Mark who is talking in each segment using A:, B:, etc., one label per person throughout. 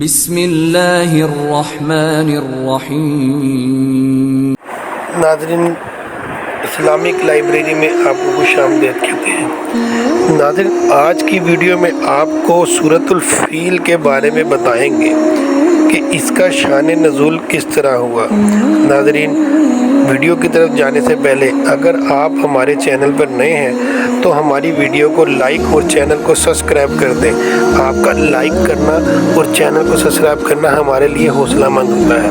A: بسم اللہ الرحمن الرحیم۔
B: ناظرین، اسلامک لائبریری میں آپ کو خوش آمدید کہتے ہیں۔ ناظرین، آج کی ویڈیو میں آپ کو سورۃ الفیل کے بارے میں بتائیں گے کہ اس کا شان نزول کس طرح ہوا۔ ناظرین، ویڈیو کی طرف جانے سے پہلے اگر آپ ہمارے چینل پر نئے ہیں تو ہماری ویڈیو کو لائک اور چینل کو سبسکرائب کر دیں۔ آپ کا لائک کرنا اور چینل کو سبسکرائب کرنا ہمارے لیے حوصلہ مند ہوتا ہے۔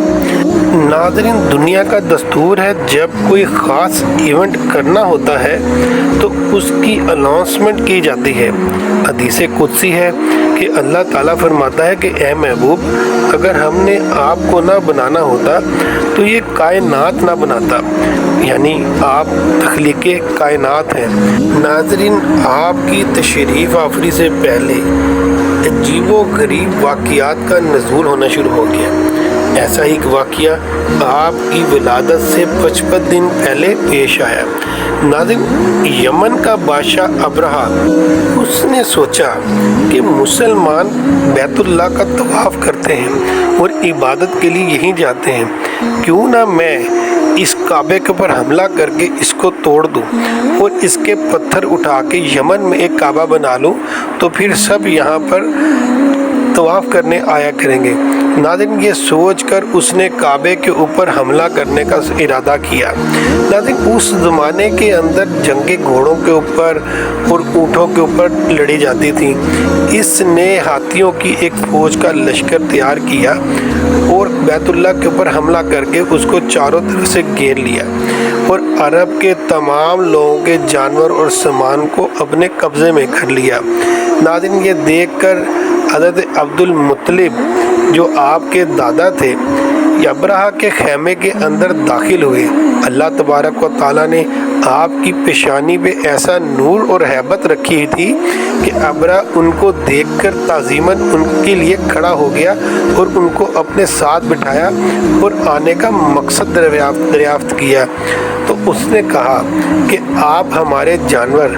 B: ناظرین، دنیا کا دستور ہے جب کوئی خاص ایونٹ کرنا ہوتا ہے تو اس کی اناؤنسمنٹ کی جاتی ہے۔ حدیث قدسی ہے کہ اللہ تعالیٰ فرماتا ہے کہ اے محبوب، اگر ہم نے آپ کو نہ بنانا ہوتا تو یہ کائنات نہ بناتا، یعنی آپ تخلیق کائنات ہیں۔ ناظرین، آپ کی تشریف آوری سے پہلے عجیب و غریب واقعات کا نزول ہونا شروع ہو گیا۔ ایسا ہی ایک واقعہ آپ کی ولادت سے 55 دن پہلے پیش آیا۔ ناظرین، یمن کا بادشاہ ابرہہ، اس نے سوچا کہ مسلمان بیت اللہ کا طواف کرتے ہیں اور عبادت کے لیے یہیں جاتے ہیں، کیوں نہ میں اس کعبے کے اوپر حملہ کر کے اس کو توڑ دوں اور اس کے پتھر اٹھا کے یمن میں ایک کعبہ بنا لوں، تو پھر سب یہاں پر طواف کرنے آیا کریں گے۔ ناظرین، یہ سوچ کر اس نے کعبے کے اوپر حملہ کرنے کا ارادہ کیا۔ ناظرین، اس زمانے کے اندر جنگیں گھوڑوں کے اوپر اور اونٹوں کے اوپر لڑی جاتی تھیں۔ اس نے ہاتھیوں کی ایک فوج کا لشکر تیار کیا اور بیت اللہ کے اوپر حملہ کر کے اس کو چاروں طرف سے گھیر لیا اور عرب کے تمام لوگوں کے جانور اور سامان کو اپنے قبضے میں کر لیا۔ ناظرین، یہ دیکھ کر حضرت عبد المطلب جو آپ کے دادا تھے، ابرہہ کے خیمے کے اندر داخل ہوئے۔ اللہ تبارک و تعالیٰ نے آپ کی پیشانی پہ ایسا نور اور ہیبت رکھی تھی کہ ابرہہ ان کو دیکھ کر تعظیماً ان کے لیے کھڑا ہو گیا اور ان کو اپنے ساتھ بٹھایا اور آنے کا مقصد دریافت کیا۔ تو اس نے کہا کہ آپ ہمارے جانور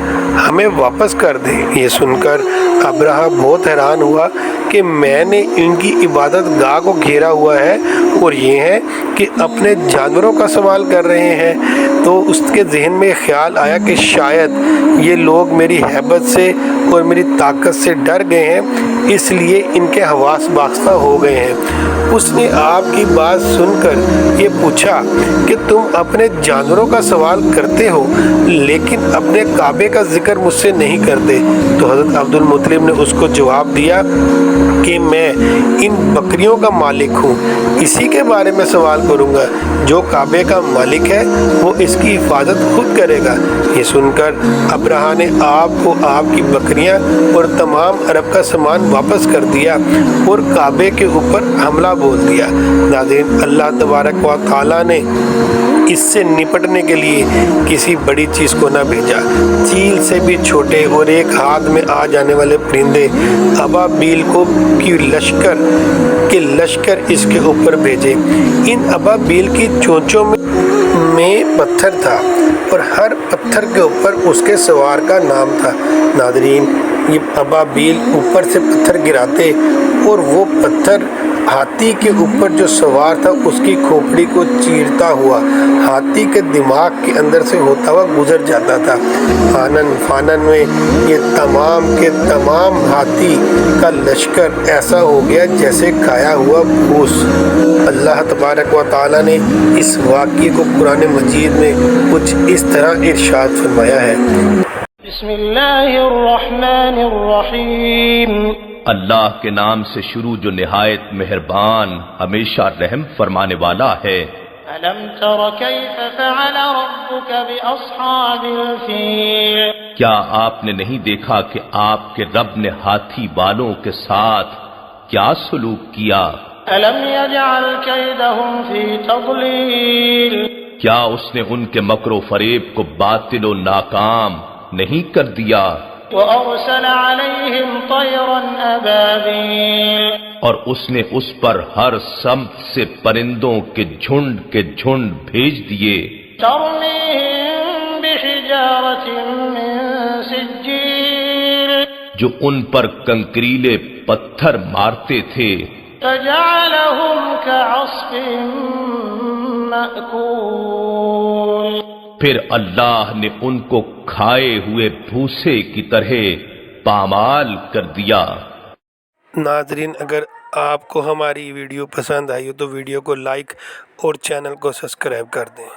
B: ہمیں واپس کر دیں۔ یہ سن کر ابرہہ بہت حیران ہوا کہ میں نے ان کی عبادت گاہ کو گھیرا ہوا ہے اور یہ ہے کہ اپنے جانوروں کا سوال کر رہے ہیں۔ تو اس کے ذہن میں خیال آیا کہ شاید یہ لوگ میری ہیبت سے اور میری طاقت سے ڈر گئے ہیں، اس لیے ان کے حواس باختہ ہو گئے ہیں۔ اس نے آپ کی بات سن کر یہ پوچھا کہ تم اپنے جانوروں کا سوال کرتے ہو لیکن اپنے کعبے کا ذکر مجھ سے نہیں کرتے۔ تو حضرت عبد المطلب نے اس کو جواب دیا کہ میں ان بکریوں کا مالک ہوں، اسی کے بارے میں سوال کروں گا۔ جو کعبے کا مالک ہے وہ اس کی حفاظت خود کرے گا۔ یہ سن کر ابرہہ نے آپ کو آپ کی بکریاں اور تمام عرب کا سامان واپس کر دیا اور کعبے کے اوپر حملہ بول دیا۔ ناظرین، اللہ تبارک و تعالیٰ نے اس سے نپٹنے کے لیے کسی بڑی چیز کو نہ بھیجا، چیل سے بھی چھوٹے اور ایک ہاتھ میں آ جانے والے پرندے ابابیل کی لشکر اس کے اوپر بھیجے۔ ان ابابیل کی چونچوں میں پتھر تھا اور ہر پتھر کے اوپر اس کے سوار کا نام تھا۔ ناظرین، یہ ابابیل اوپر سے پتھر گراتے اور وہ پتھر ہاتھی کے اوپر جو سوار تھا اس کی کھوپڑی کو چیرتا ہوا ہاتھی کے دماغ کے اندر سے ہوتا ہوا گزر جاتا تھا۔ آنن فانن میں یہ تمام کے تمام ہاتھی کا لشکر ایسا ہو گیا جیسے کھایا ہوا پھوس۔ اللہ تبارک و تعالیٰ نے اس واقعے کو قرآن مجید میں کچھ اس طرح ارشاد فرمایا ہے۔
C: بسم اللہ الرحمن الرحیم۔
D: اللہ کے نام سے شروع جو نہایت مہربان ہمیشہ رحم فرمانے والا ہے۔
C: الم تر کیف فعل ربک باصحاب الفیل۔
D: کیا آپ نے نہیں دیکھا کہ آپ کے رب نے ہاتھی والوں کے ساتھ کیا سلوک کیا؟
C: الم یجعل کیدہم فی تضلیل۔
D: کیا اس نے ان کے مکر و فریب کو باطل و ناکام نہیں کر دیا؟
C: وَأَرْسَلَ عَلَيْهِمْ طَيْرًا أَبَابِيلَ۔
D: اور اس نے اس پر ہر سمت سے پرندوں کے جھنڈ بھیج دیے۔
C: تَرْمِيهِمْ بِحِجَارَةٍ مِّن سِجِّيلٍ۔
D: جو ان پر کنکریلے پتھر مارتے تھے۔
C: فجعلهم كعصف مأكول
D: پھر اللہ نے ان کو کھائے ہوئے بھوسے کی طرح پامال کر دیا۔
B: ناظرین، اگر آپ کو ہماری ویڈیو پسند آئی ہو تو ویڈیو کو لائک اور چینل کو سبسکرائب کر دیں۔